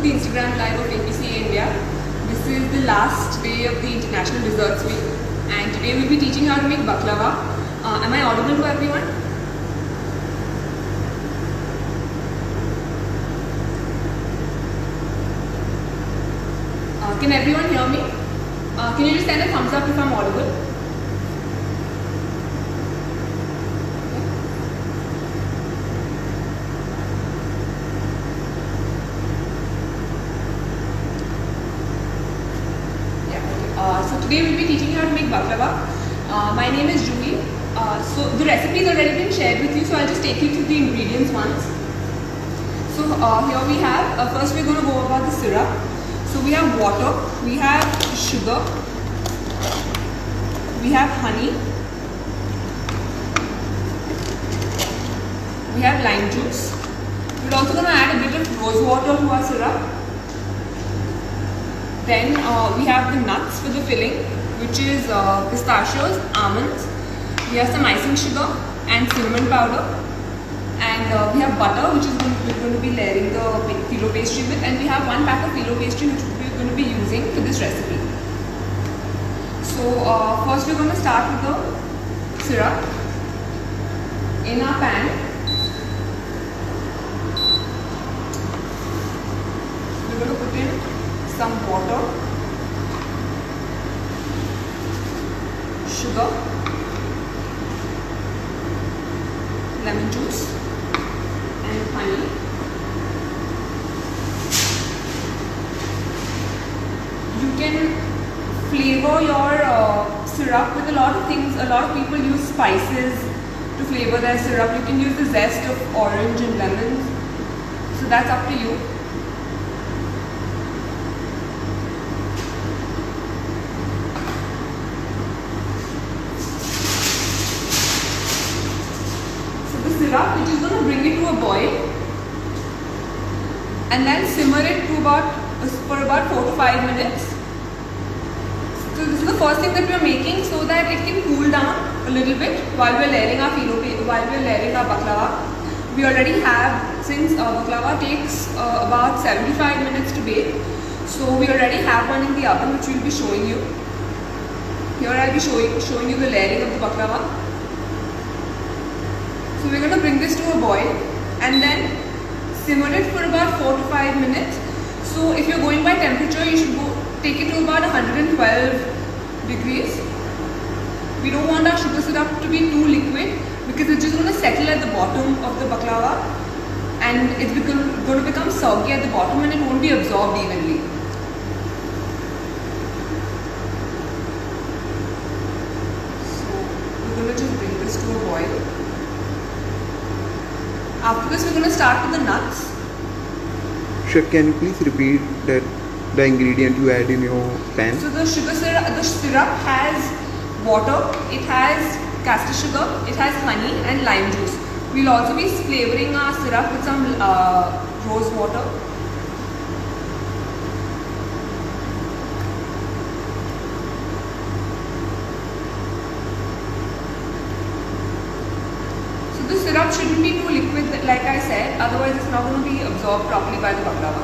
the Instagram live of APCA India. This is the last day of the International Desserts Week, and today we'll be teaching how to make baklava. Am I audible to everyone? Can everyone hear me? Can you just send a thumbs up if I'm audible? So today we'll be teaching you how to make baklava. My name is Julie. So the recipe has already been shared with you, so I'll just take you through the ingredients once. So here we have, first we're going to go about the syrup. So we have water, we have sugar, we have honey, we have lime juice. We're also going to add a bit of rose water to our syrup. Then we have the nuts for the filling, which is pistachios, almonds. We have some icing sugar and cinnamon powder. And we have butter, which is we're going to be layering the phyllo pastry with. And we have one pack of phyllo pastry, which we're going to be using for this recipe. So first we're going to start with the syrup. In our pan, we're going to put in some water, sugar, lemon juice and honey. You can flavor your syrup with a lot of things. A lot of people use spices to flavor their syrup. You can use the zest of orange and lemons. So that's up to you. Syrup, which is going to bring it to a boil, and then simmer it for about 4 to 5 minutes. So this is the first thing that we are making, so that it can cool down a little bit while we are layering our baklava. We already have, since baklava takes about 75 minutes to bake, so we already have one in the oven, which we will be showing you. Here I will be showing you the layering of the baklava. So we're going to bring this to a boil and then simmer it for about 4 to 5 minutes. So if you're going by temperature, you should take it to about 112 degrees. We don't want our sugar syrup to be too liquid, because it's just going to settle at the bottom of the baklava and it's going to become soggy at the bottom and it won't be absorbed evenly. So we're going to just bring this to a boil. After this, we're going to start with the nuts. Chef, can you please repeat the ingredient you add in your pan? So the syrup has water, it has caster sugar, it has honey and lime juice. We'll also be flavoring our syrup with some rose water. The syrup shouldn't be too liquid, like I said, otherwise it's not going to be absorbed properly by the baklava.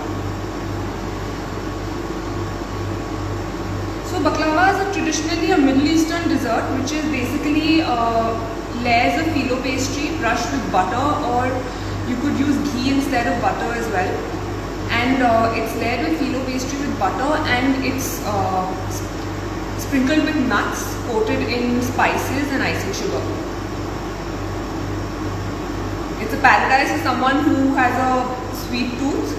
So baklava is traditionally a Middle Eastern dessert, which is basically layers of phyllo pastry brushed with butter, or you could use ghee instead of butter as well. And it's layered with phyllo pastry with butter, and it's sprinkled with nuts, coated in spices and icing sugar. It's a paradise for someone who has a sweet tooth,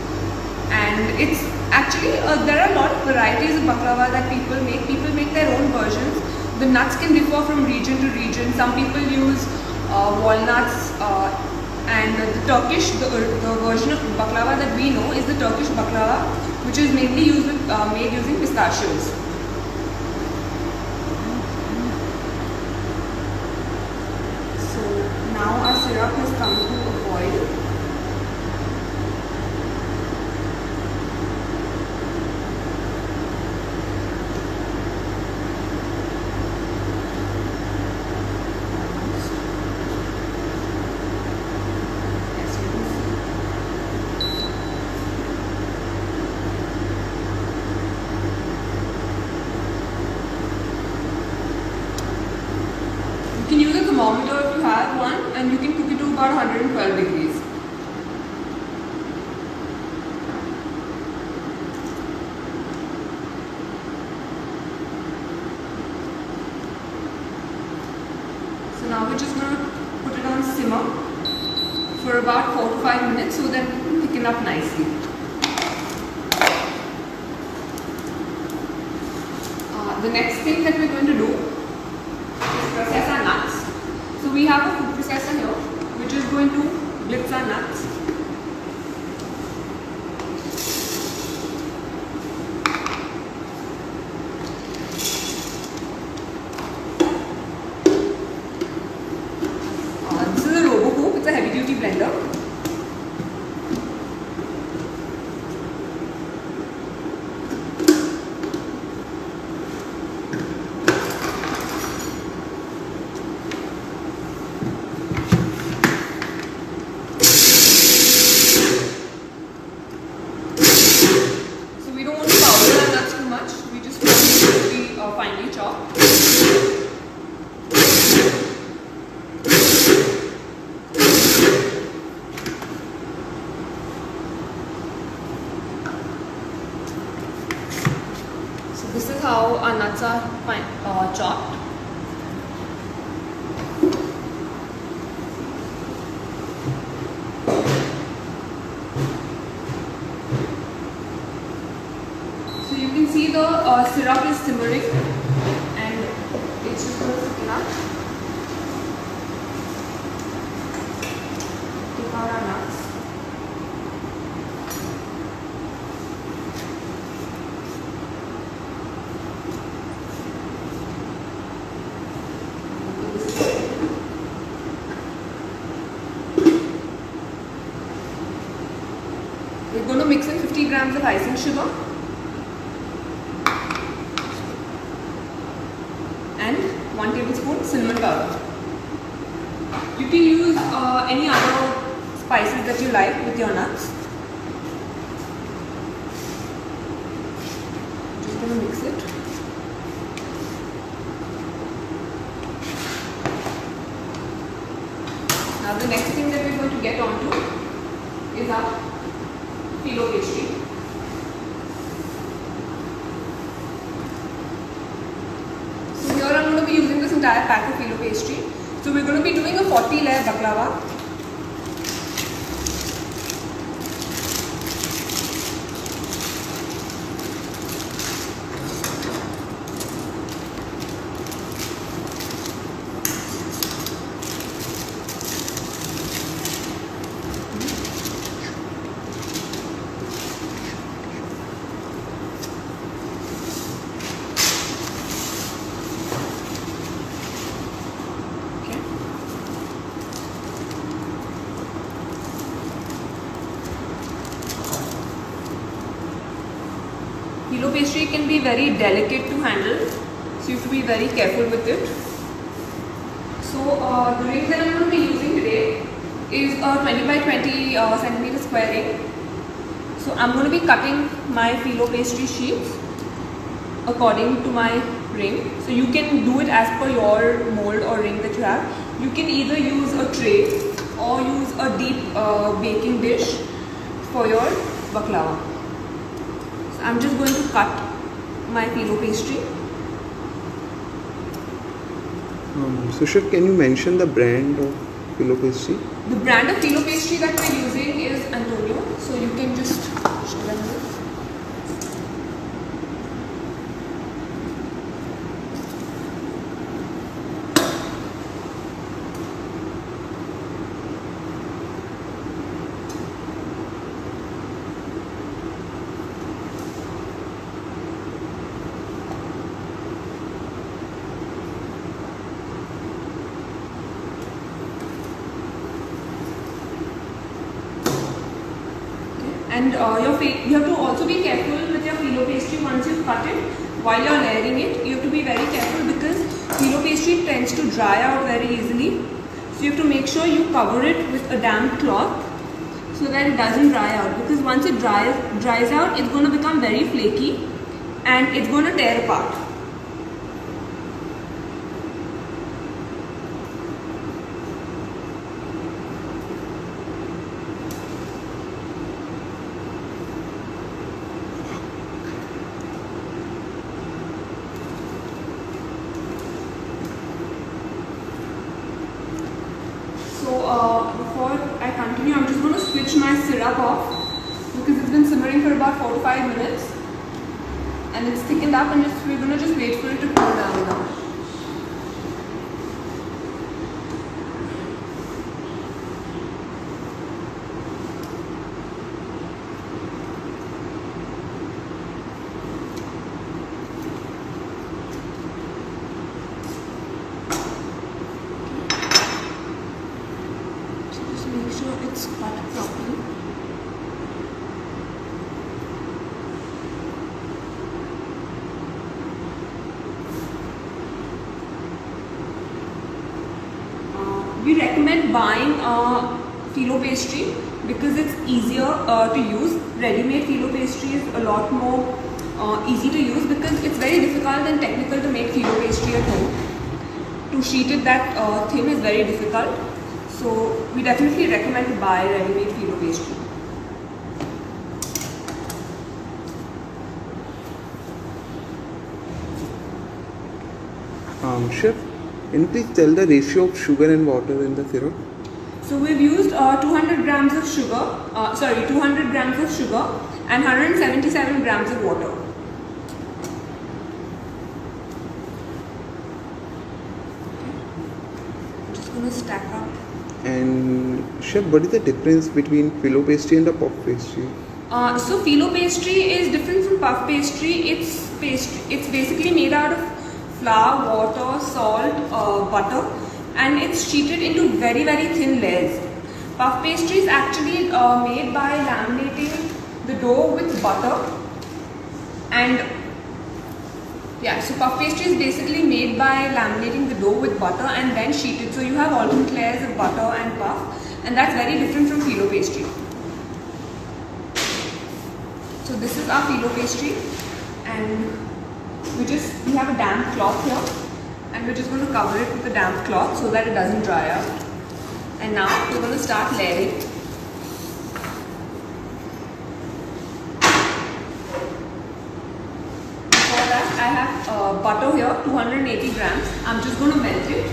and it's actually there are a lot of varieties of baklava that people make. People make their own versions. The nuts can differ from region to region. Some people use walnuts, and the version of baklava that we know is the Turkish baklava, which is mainly made using pistachios. Now our syrup has come to a boil. thermometer if you have one, and you can cook it to about 112 degrees. So now we're just going to put it on simmer for about 4 to 5 minutes so that it will thicken up nicely. The next thing that we're going to do is process our nuts. So we have a food processor here which is going to blitz our nuts. This is a RoboCoop, it's a heavy duty blender. Finely chopped. So this is how our nuts are chopped. So you can see the syrup is simmering and it's just going to thicken up. Take out our nuts. We're going to mix in 50 grams of icing sugar and 1 tablespoon cinnamon powder. You can use any other spices that you like with your nuts. Just going to mix it. Now the next thing that we're going to get onto is our phyllo pastry. So here I'm going to be using this entire pack of phyllo pastry. So we're going to be doing a 40 layer baklava. Phyllo pastry can be very delicate to handle, so you have to be very careful with it. So the ring that I'm going to be using today is a 20 by 20 centimeter square ring. So I'm going to be cutting my phyllo pastry sheets according to my ring. So you can do it as per your mold or ring that you have. You can either use a tray or use a deep baking dish for your baklava. I'm just going to cut my phyllo pastry. So Chef, can you mention the brand of phyllo pastry? The brand of phyllo pastry that we're using is Antonio. So you can just show them this. And you have to also be careful with your phyllo pastry once you've cut it. While you're layering it, you have to be very careful because phyllo pastry tends to dry out very easily. So you have to make sure you cover it with a damp cloth so that it doesn't dry out. Because once it dries out, it's going to become very flaky and it's going to tear apart. before I continue, I'm just going to switch my syrup off because it's been simmering for about 4 to 5 minutes and it's thickened up, and we're going to just wait for it to cool down now. Make sure it's cut properly. We recommend buying phyllo pastry because it's easier to use. Ready-made phyllo pastry is a lot more easy to use because it's very difficult and technical to make phyllo pastry at home. To sheet it that thin is very difficult. So we definitely recommend to buy ready-made phyllo pastry. Chef, can you please tell the ratio of sugar and water in the syrup? So we've used 200 grams of sugar, 200 grams of sugar and 177 grams of water. I'm just going to stack up. And chef, what is the difference between phyllo pastry and the puff pastry? So phyllo pastry is different from puff pastry. It's basically made out of flour, water, salt, butter, and it's sheeted into very thin layers. Puff pastry is actually made by laminating the dough with butter, and so puff pastry is basically made by laminating the dough with butter and then sheeted. So you have alternate layers of butter and puff, and that's very different from phyllo pastry. So this is our phyllo pastry, and we have a damp cloth here, and we're just going to cover it with a damp cloth so that it doesn't dry out. And now we're going to start layering. For that I have butter here, 280 grams. I'm just going to melt it.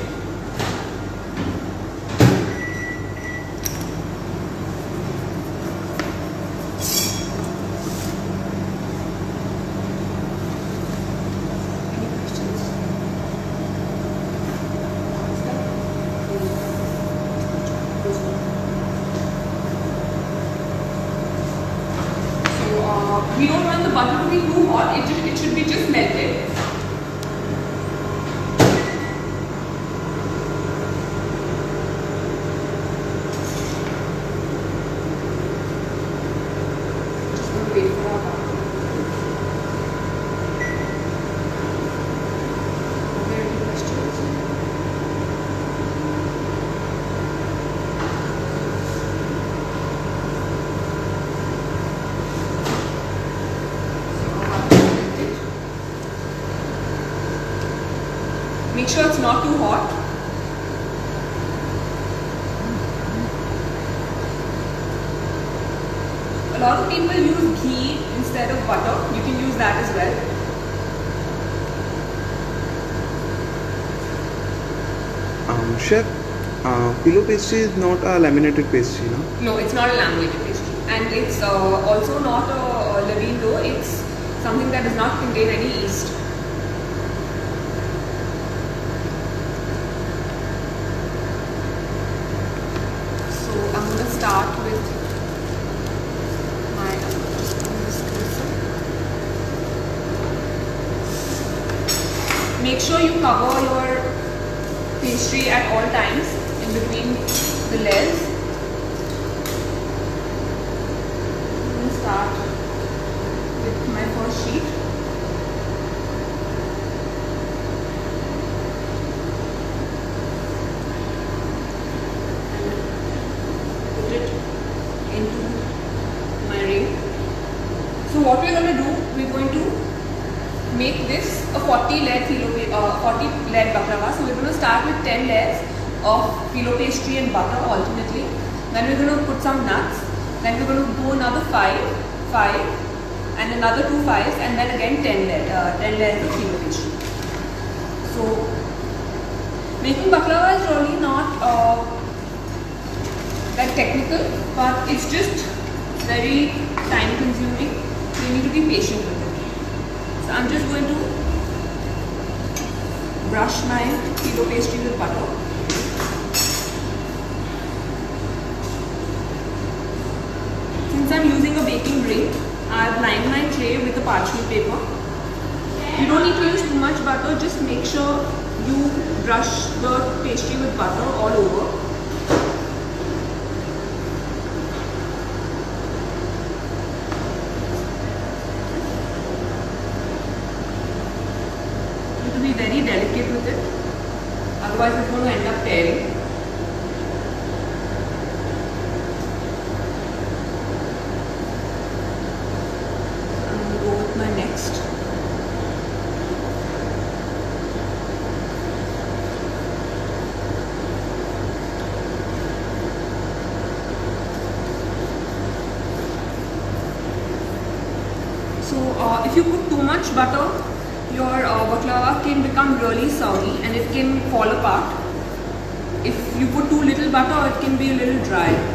We don't want the butter to be too hot, it should be just melted. Just going to wait for our butter. Are there any questions? Make sure it's not too hot. A lot of people use ghee instead of butter. You can use that as well. Chef, phyllo pastry is not a laminated pastry, no? No, it's not a laminated pastry, and it's also not a levain dough. It's something that does not contain any yeast. I'm going to start with my Make sure you cover your pastry at all times in between the layers. I'm going to start with my first sheet. Into my ring. So what we're going to do, we're going to make this a 40 layer baklava. So we're going to start with 10 layers of phyllo pastry and butter alternately. Then we're going to put some nuts. Then we're going to do another 5, and another 2 5s, and then again 10 layers of phyllo pastry. So making baklava is really not technical, but it's just very time consuming. You need to be patient with it. So I'm just going to brush my phyllo pastry with butter. Since I'm using a baking ring, I've lined my tray with a parchment paper. You don't need to use too much butter, just make sure you brush the pastry with butter all over. You have to be very delicate with it, otherwise it's going to end up tearing. I'm going to go with my next. So if you put too much butter, your baklava can become really soggy and it can fall apart. If you put too little butter, it can be a little dry.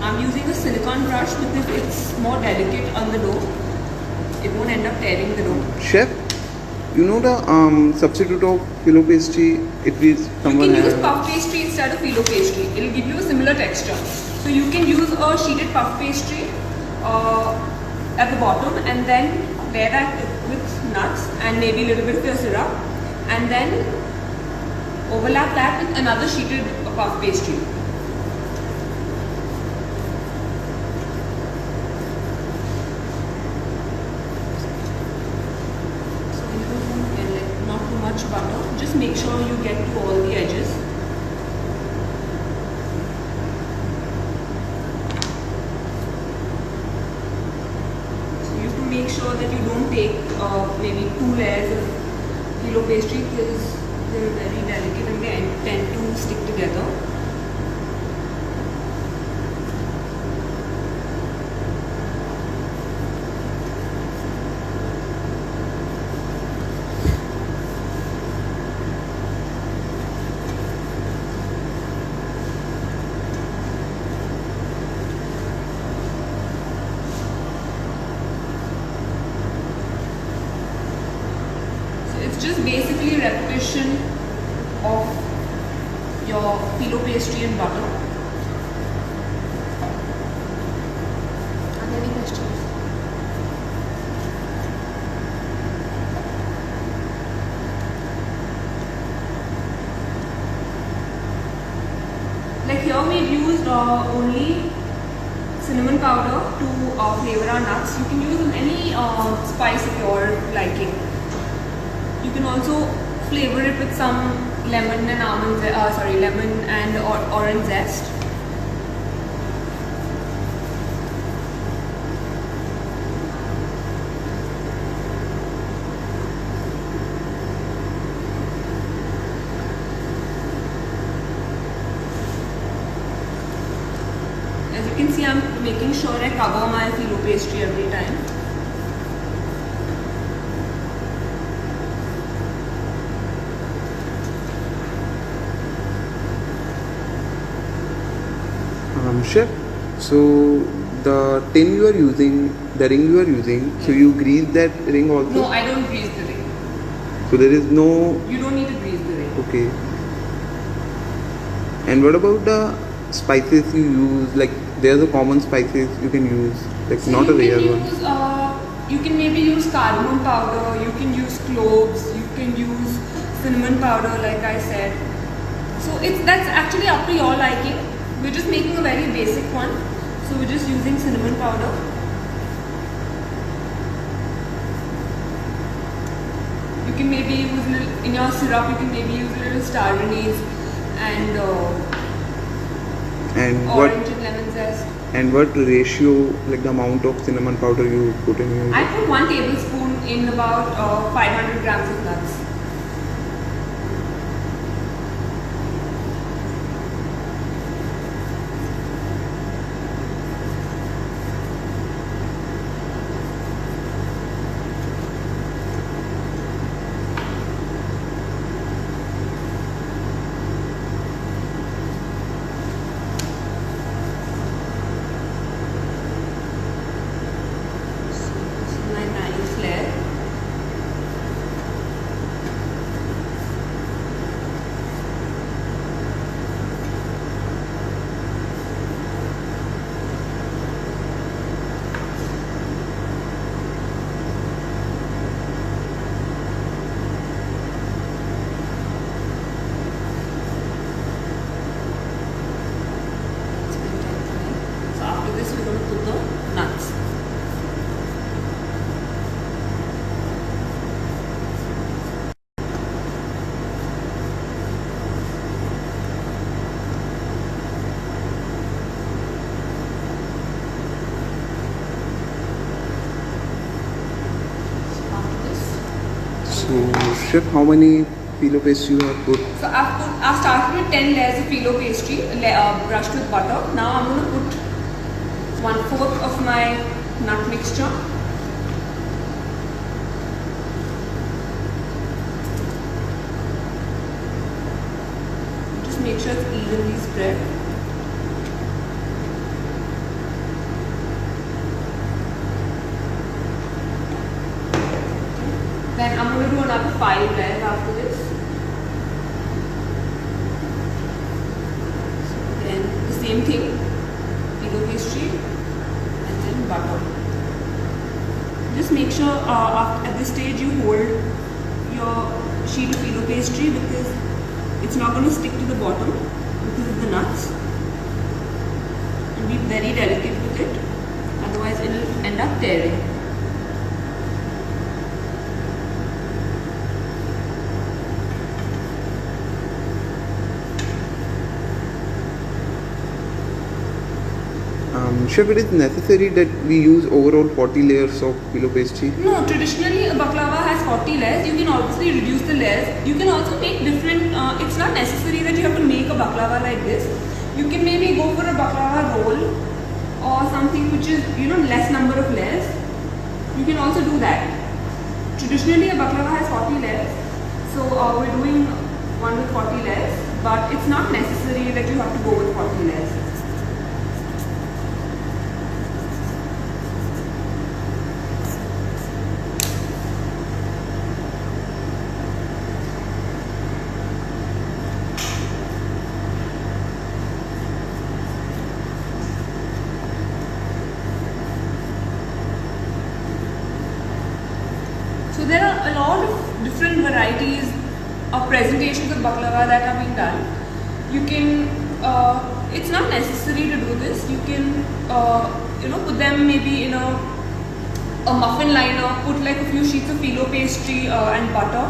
I'm using a silicone brush because it's more delicate on the dough. It won't end up tearing the dough. Chef, you know the substitute of phyllo pastry, if is someone You can use has- puff pastry instead of phyllo pastry. It will give you a similar texture. So you can use a sheeted puff pastry at the bottom and then layer that with nuts and maybe a little bit of your syrup, and then overlap that with another sheeted puff pastry. Not too much butter, just make sure you get to all the edges. So you have to make sure that you don't take maybe 2 layers of phyllo pastry because they're very delicate and they tend to stick together. It's just basically repetition of your phyllo pastry and butter. Are there any questions? Like here we've used only cinnamon powder to flavor our nuts. You can use any spice of your liking. You can also flavor it with some lemon and lemon and orange zest. As you can see, I'm making sure I cover my phyllo pastry every time. Chef, so the tin you are using, the ring you are using, so you grease that ring also? No, I don't grease the ring. So there is no... You don't need to grease the ring. Okay. And what about the spices you use? Like there are the common spices you can use, like So not a you rare can one. use, you can maybe use cardamom powder, you can use cloves, you can use cinnamon powder like I said. So that's actually up to your liking. We're just making a very basic one. So we're just using cinnamon powder. You can maybe use a little, in your syrup you can maybe use a little star anise and And orange and lemon zest. And what ratio, like the amount of cinnamon powder you put in your? I put 1 tablespoon in about 500 grams of nuts. My nice layer. So after this we're going to put the nuts. After this, So, chef, how many phyllo paste you have put? so I've started with 10 layers of phyllo pastry brushed with butter. Now I'm going to put 1/4 of my nut mixture. Just make sure it's evenly spread. Then I'm going to do another 5 layers after this. Then the same thing, phyllo pastry and then butter. Just make sure at this stage you hold your sheet of phyllo pastry because it's not going to stick to the bottom because of the nuts. And be very delicate with it, otherwise it will end up tearing. Chef, it is necessary that we use overall 40 layers of phyllo pastry. No, traditionally a baklava has 40 layers. You can obviously reduce the layers. You can also make different, it's not necessary that you have to make a baklava like this. You can maybe go for a baklava roll or something which is, less number of layers. You can also do that. Traditionally a baklava has 40 layers. So we're doing one with 40 layers, but it's not necessary that you have to go with 40 layers. So there are a lot of different varieties of presentations of baklava that are being done. You can, it's not necessary to do this. You can, put them maybe in a muffin liner, put like a few sheets of phyllo pastry and butter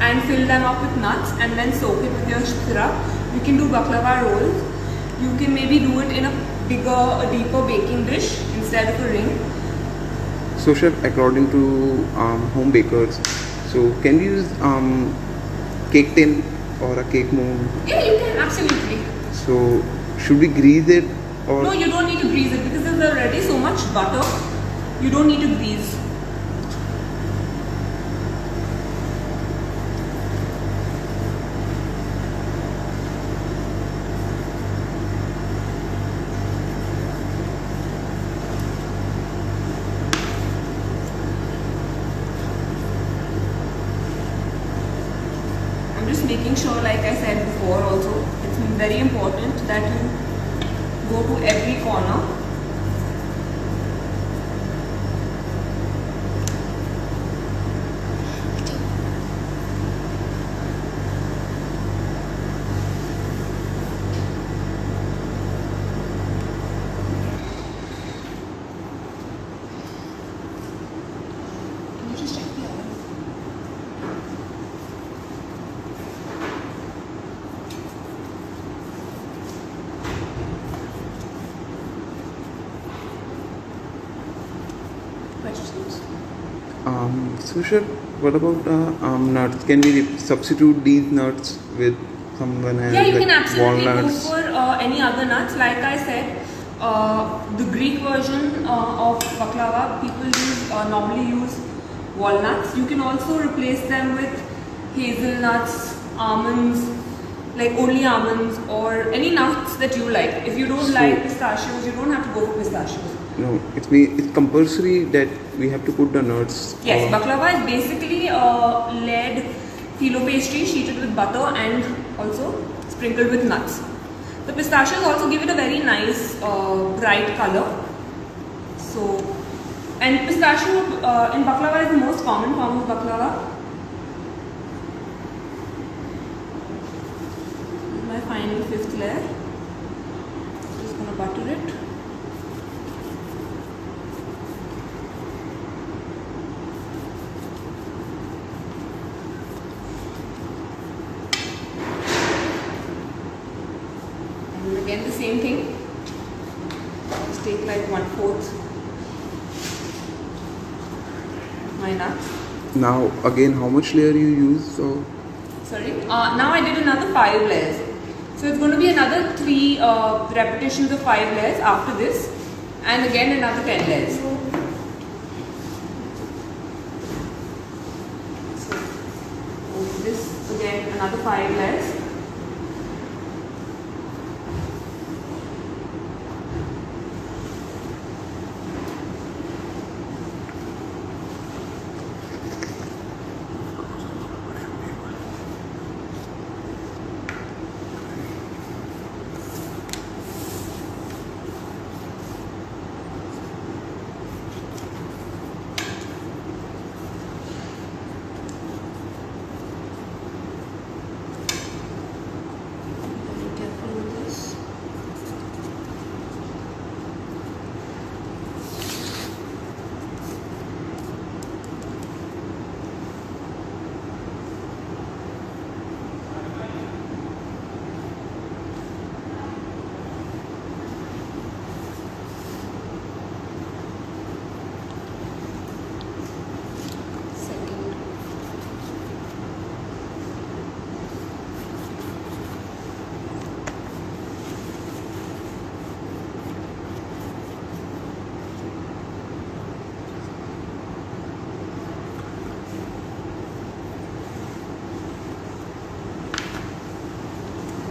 and fill them up with nuts and then soak it with your syrup. You can do baklava rolls. You can maybe do it in a deeper baking dish instead of a ring. So, chef, according to home bakers, so can we use cake tin or a cake mold? Yeah, you can, absolutely. So, should we grease it or? No, you don't need to grease it because there's already so much butter. You don't need to grease. I'm just making sure, like I said before also, it's very important that you go to every corner. Can you just check the oil? questions? So chef, what about nuts? Can we substitute these nuts with someone else, Yeah, you like can absolutely walnuts? go for any other nuts. Like I said, the Greek version of baklava, people normally use walnuts. You can also replace them with hazelnuts, almonds, like only almonds, or any nuts that you like. If you don't So- like pistachios, you don't have to go for pistachios. No, it's compulsory that we have to put the nuts. Yes, or- baklava is basically lead phyllo pastry sheeted with butter and also sprinkled with nuts. The pistachios also give it a very nice bright color. So, and pistachio in baklava is the most common form of baklava. This is my final fifth layer. Just gonna butter it. And again the same thing. Just take like 1/4 my nuts. Now again, how much layer you use? So Sorry. Now I did another 5 layers. So it's going to be another 3 repetitions of 5 layers after this, and again another 10 layers. So this again another 5 layers. Be careful with this. Second.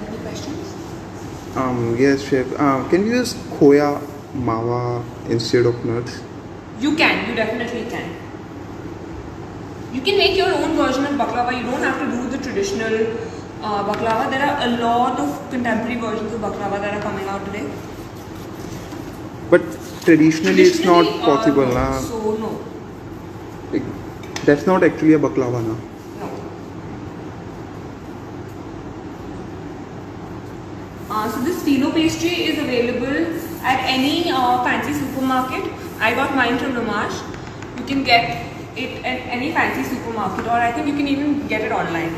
Any questions? yes, chef. Can you use khoya mawa instead of nuts? You can, you definitely can. You can make your own version of baklava. You don't have to do the traditional baklava. There are a lot of contemporary versions of baklava that are coming out today. But traditionally, it's not Traditionally, possible, no. na? So no, Like, that's not actually a baklava, na? no. So this phyllo pastry is available at any fancy supermarket. I got mine from Namash. You can get it at any fancy supermarket, or I think you can even get it online.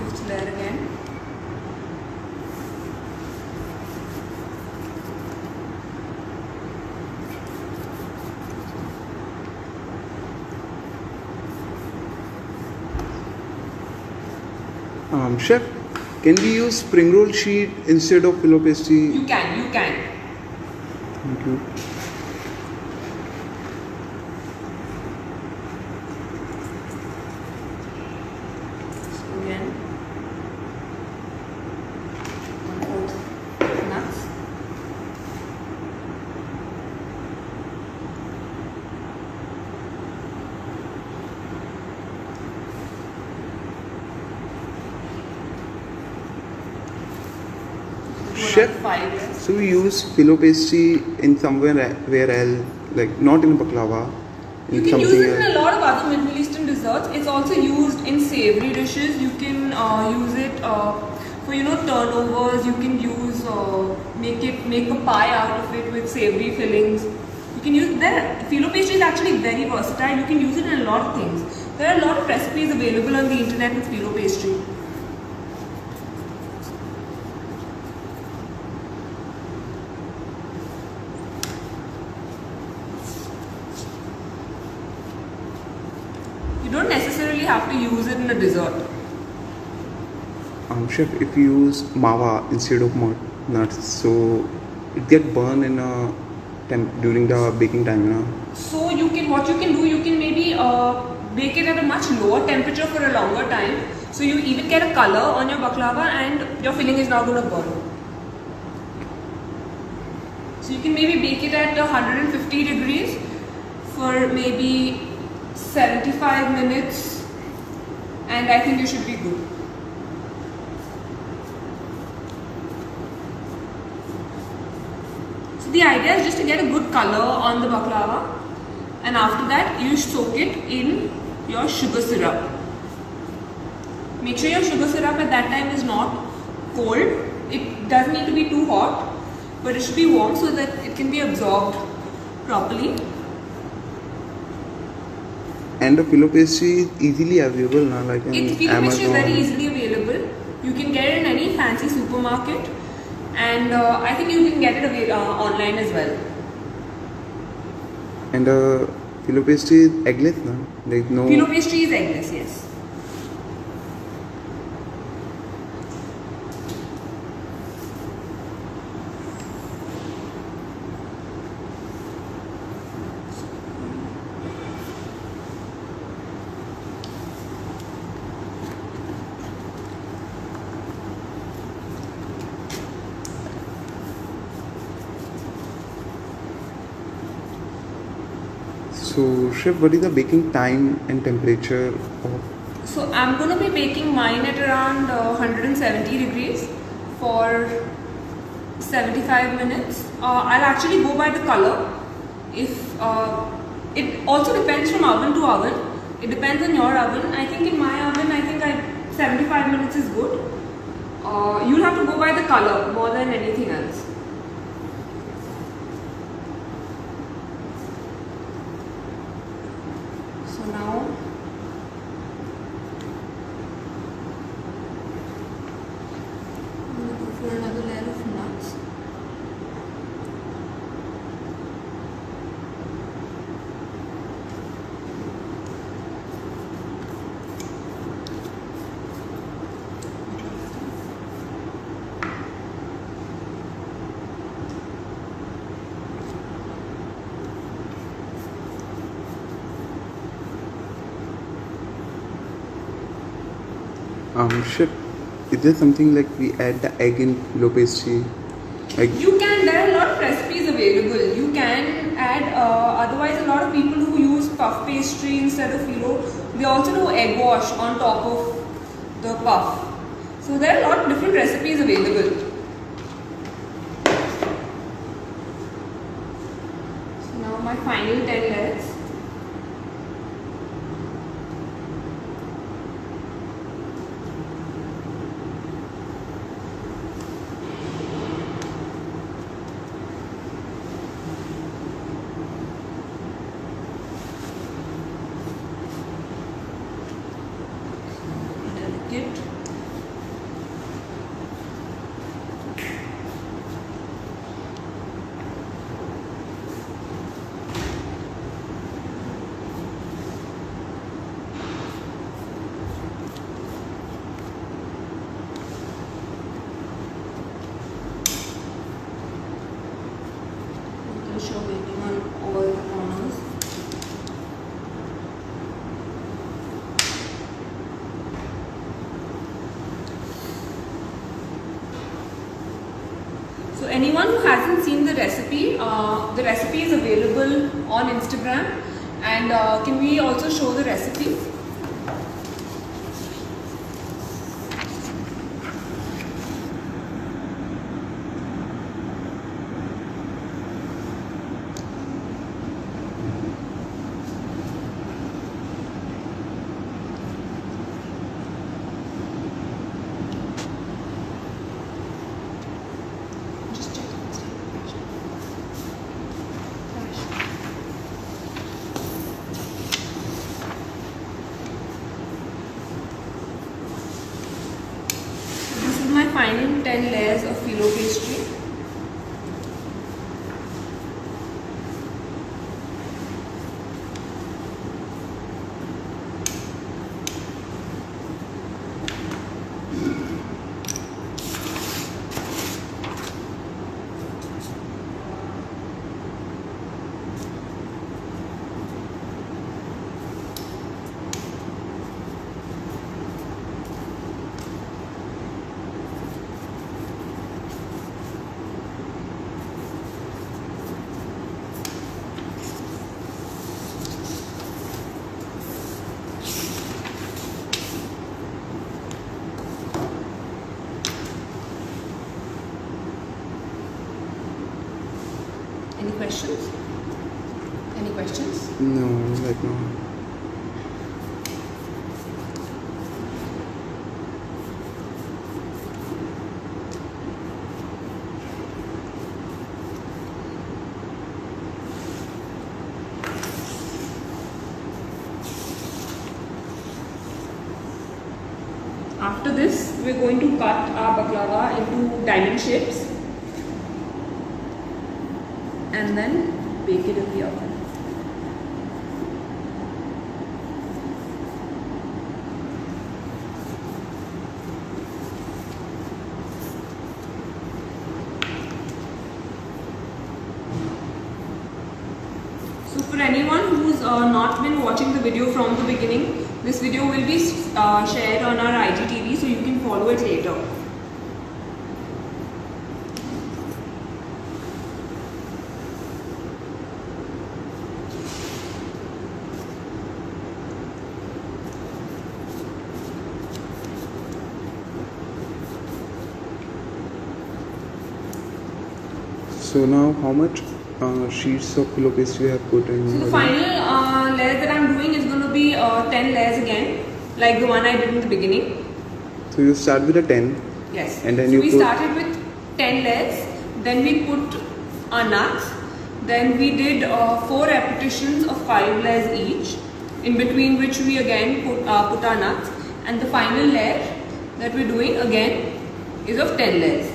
Fifth layer again. Chef, can we use spring roll sheet instead of phyllo pastry? You can, you can. Thank you. So again, 1/4 nuts. Chef, around 5 years. so we use filo pastry in somewhere where else, like not in baklava, You in can use something it in a else. lot of other Middle Eastern desserts. It's also used in savory dishes. You can use it for turnovers. You can use make a pie out of it with savory fillings. You can use filo pastry is actually very versatile. You can use it in a lot of things. There are a lot of recipes available on the internet with filo pastry. You don't necessarily have to use it in a dessert. Chef, if you use mawa instead of nuts, so it get burned in a during the baking time, na? So what you can do, you can maybe bake it at a much lower temperature for a longer time. So you even get a color on your baklava and your filling is not going to burn. So you can maybe bake it at 150 degrees for maybe 75 minutes and I think you should be good. So the idea is just to get a good color on the baklava, and after that you soak it in your sugar syrup. Make sure your sugar syrup at that time is not cold. It doesn't need to be too hot, but it should be warm so that it can be absorbed properly. And the filo pastry is easily available now, like in Filo pastry is very Amazon. easily available. You can get it in any fancy supermarket, and I think you can get it online as well. And the filo pastry is eggless, na? There is no. Filo pastry is eggless, yes. So, chef, what is the baking time and temperature of? So I'm going to be baking mine at around 170 degrees for 75 minutes. I'll actually go by the color. If it also depends from oven to oven. It depends on your oven. I think in my oven, 75 minutes is good. You'll have to go by the color more than anything else. So now I'm going to go for another layer of nuts. Chef, is there something like we add the egg in filo pastry? Like, You can, there are a lot of recipes available. You can add, otherwise a lot of people who use puff pastry instead of filo, they also do egg wash on top of the puff. So there are a lot of different recipes available. So now my final 10 layers. Delicate. Show waiting on all the corners. So anyone who hasn't seen the recipe is available on Instagram, and can we also show the recipe? final 10 layers of phyllo pastry. Any questions? Any questions? No, right now. After this, we're going to cut our baklava into diamond shapes and then bake it in the oven. So for anyone who's not been watching the video from the beginning, this video will be shared on our IGTV, so you can follow it later. So now, how much sheets of phyllo pastry you have put in? So the final layer that I'm doing is going to be 10 layers again, like the one I did in the beginning. So you start with a 10. Yes. And then so you we put... started with 10 layers, then we put our nuts, then we did 4 repetitions of 5 layers each, in between which we again put our nuts, and the final layer that we're doing again is of 10 layers.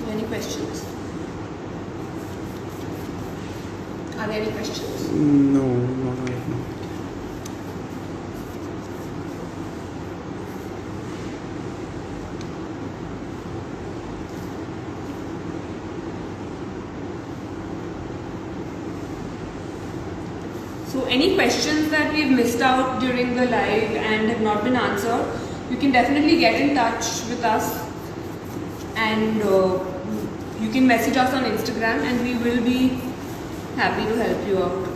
Any questions? Are there any questions? No, not right now. So any questions that we've missed out during the live and have not been answered, you can definitely get in touch with us, and you can message us on Instagram and we will be happy to help you out.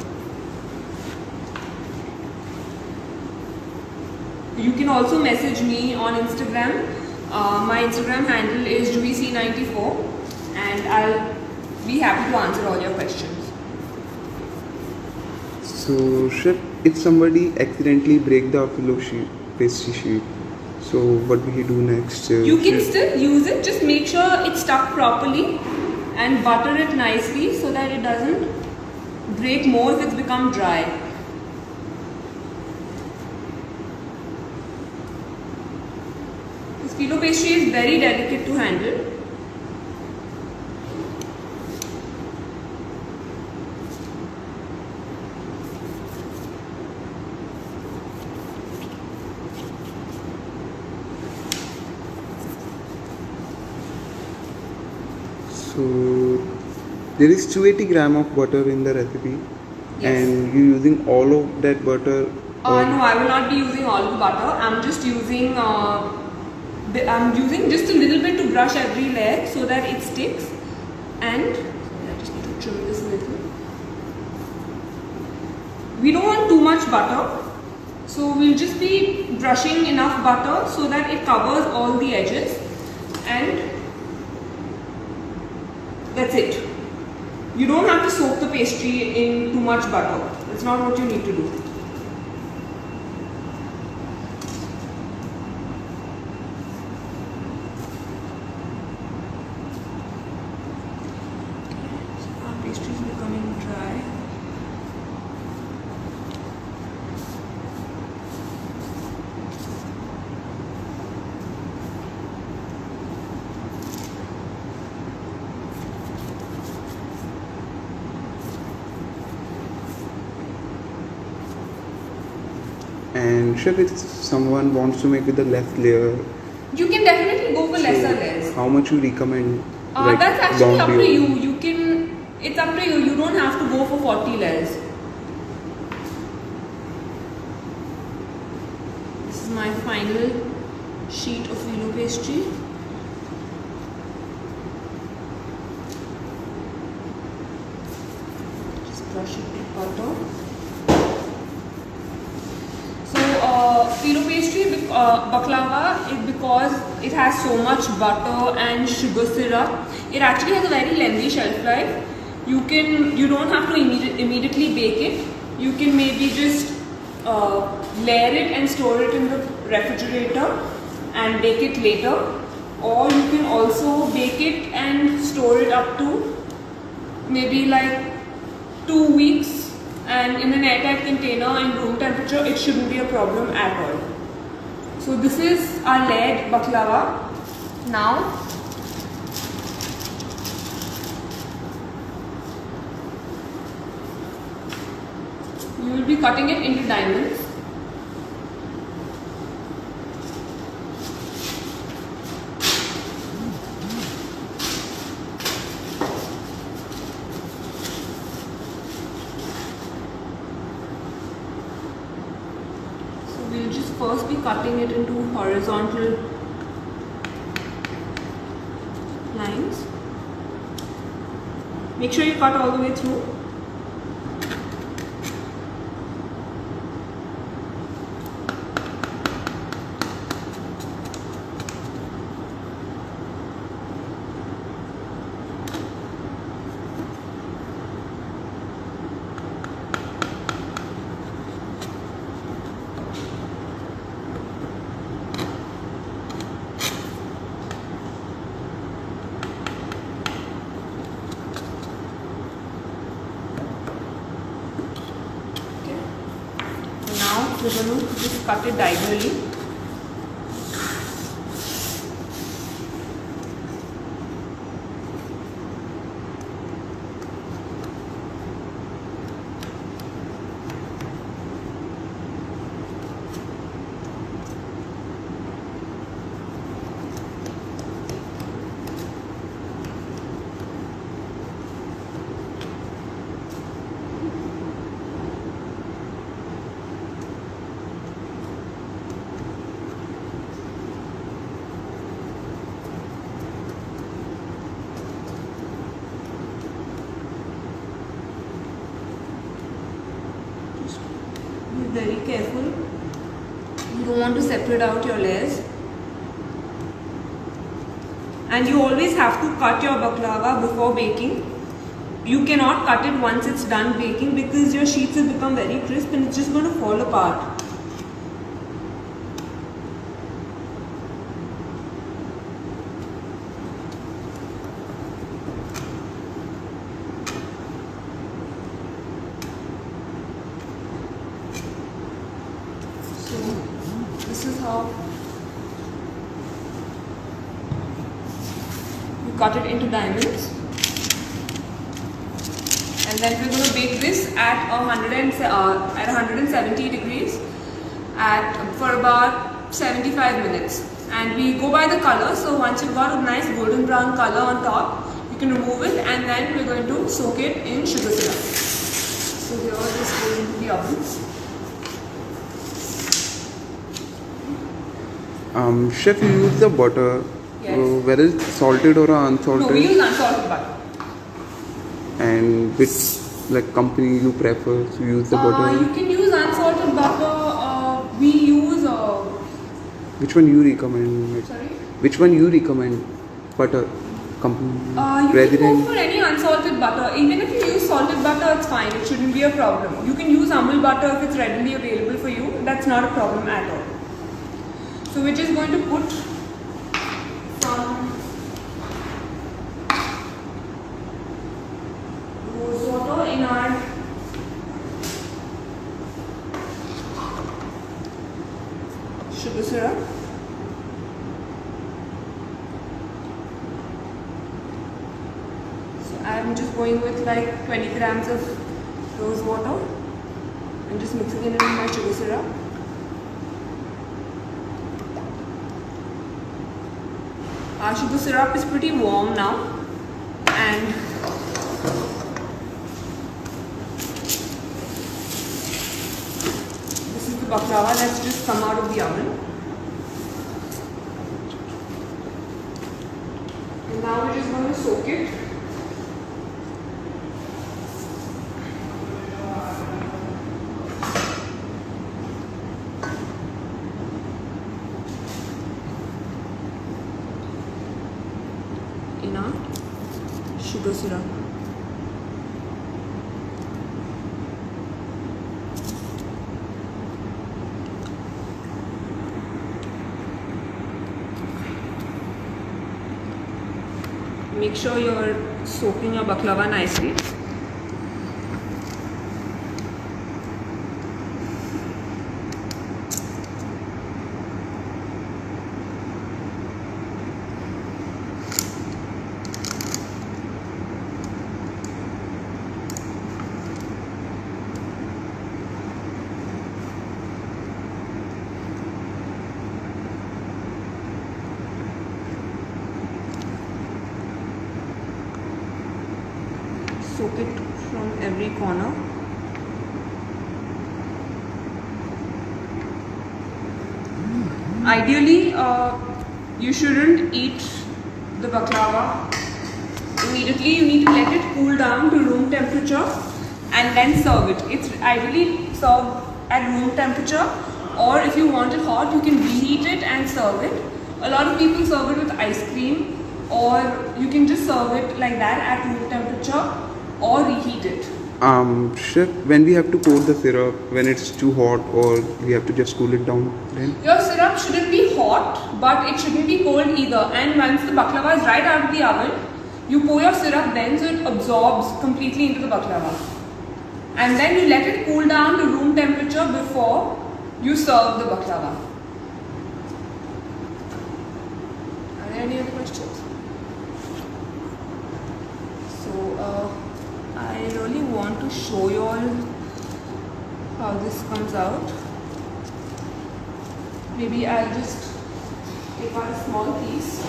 You can also message me on Instagram. My Instagram handle is juicy94 and I'll be happy to answer all your questions. So, Chef, if somebody accidentally break the phyllo pastry sheet, so what will he do next? You can Chef? still use it, just make sure it's stuck properly and butter it nicely so that it doesn't break more if it's become dry. This phyllo pastry is very delicate to handle. So there is 280 gram of butter in the recipe, Yes. and you're using all of that butter. No, I will not be using all the butter. I'm just using just a little bit to brush every layer so that it sticks. And I just need to trim this a little. We don't want too much butter, so we'll just be brushing enough butter so that it covers all the edges, and that's it. You don't have to soak the pastry in too much butter. That's not what you need to do. she's becoming dry. And chef, if someone wants to make with the less layer, You can definitely go for lesser so layers. how much you recommend? That's actually long up to layer? you. You can. It's up to you. You don't have to go for 40 layers. This is my final sheet of phyllo pastry. Just brush it with butter. So, phyllo pastry, baklava, because it has so much butter and sugar syrup, it actually has a very lengthy shelf life. You don't have to immediately bake it. You can maybe just layer it and store it in the refrigerator and bake it later. Or you can also bake it and store it up to maybe like 2 weeks, and in an airtight container in room temperature, it shouldn't be a problem at all. So this is our layered baklava. Now we will be cutting it into diamonds. We'll just first be cutting it into horizontal lines. Make sure you cut all the way through. We're going to just cut it diagonally. Be very careful. You don't want to separate out your layers. And you always have to cut your baklava before baking. You cannot cut it once it's done baking because your sheets will become very crisp and it's just going to fall apart. This is how you cut it into diamonds, and then we're going to bake this at 170 degrees for about 75 minutes. And we go by the color, so once you've got a nice golden brown color on top, you can remove it, and then we're going to soak it in sugar syrup. So here this goes into the oven. Chef, you use the butter. Yes. Whether it's salted or unsalted. No, we use unsalted butter. And which company you prefer to use the butter? You can use unsalted butter. We use. Which one you recommend? Sorry. Which one you recommend? Butter company. You can go for any unsalted butter. Even if you use salted butter, it's fine. It shouldn't be a problem. You can use Amul butter if it's readily available for you. That's not a problem at all. So we're just going to put some rose water in our sugar syrup. So I'm just going with like 20 grams of rose water and just mixing it in with my sugar syrup. Our sugar syrup is pretty warm now, and this is the baklava that's just come out of the oven. And now we're just going to soak it. In our sugar syrup. Make sure you're soaking your baklava nicely. Soak it from every corner. Ideally, you shouldn't eat the baklava immediately. You need to let it cool down to room temperature and then serve it. It's ideally served at room temperature, or if you want it hot, you can reheat it and serve it. A lot of people serve it with ice cream, or you can just serve it like that at room temperature or reheat it. Chef, when we have to pour the syrup, when it's too hot, or we have to just cool it down then? Your syrup shouldn't be hot, but it shouldn't be cold either. And once the baklava is right out of the oven, you pour your syrup then, so it absorbs completely into the baklava. And then you let it cool down to room temperature before you serve the baklava. Are there any other questions? So, I really want to show you all how this comes out. Maybe I'll just take out a small piece.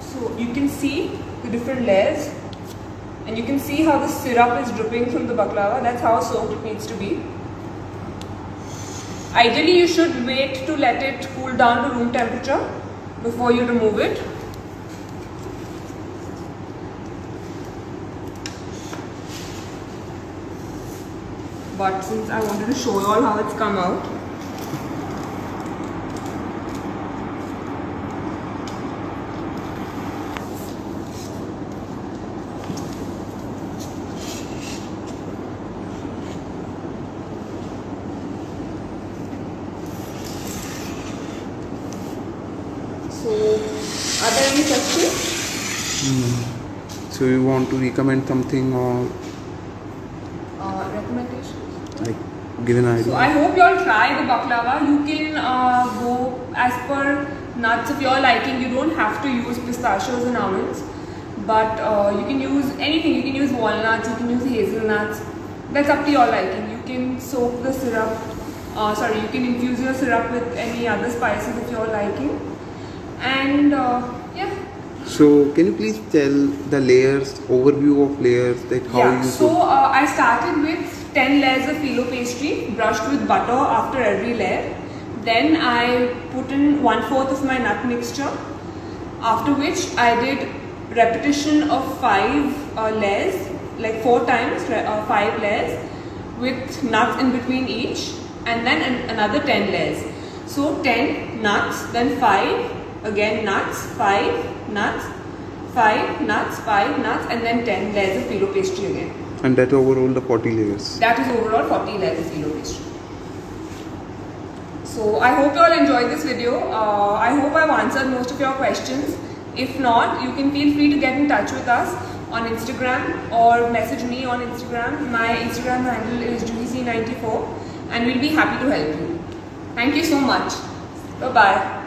So you can see the different layers, and you can see how the syrup is dripping from the baklava. That's how soaked it needs to be. Ideally, you should wait to let it cool down to room temperature before you remove it. But since I wanted to show you all how it's come out, so are there any questions? So you want to recommend something or Recommendations? like give an idea? So I hope you all try the baklava. You can go as per nuts of your liking. You don't have to use pistachios and almonds, but you can use anything. You can use walnuts, you can use hazelnuts. That's up to your liking. You can soak the syrup. You can infuse your syrup with any other spices of your liking. And yeah. So can you please tell the layers, overview of layers, like how you So I started with 10 layers of phyllo pastry brushed with butter after every layer. Then I put in 1/4 of my nut mixture, after which I did repetition of 5 layers, like 4 times 5 layers with nuts in between each, and then another 10 layers. So 10 nuts, then 5, again nuts, 5 nuts, 5 nuts, 5 nuts, and then 10 layers of phyllo pastry again. And that overall the 40 layers. That is overall 40 layers of phyllo pastry. So I hope you all enjoyed this video. I hope I've answered most of your questions. If not, you can feel free to get in touch with us on Instagram or message me on Instagram. My Instagram handle is juhic94 and we'll be happy to help you. Thank you so much. Bye-bye.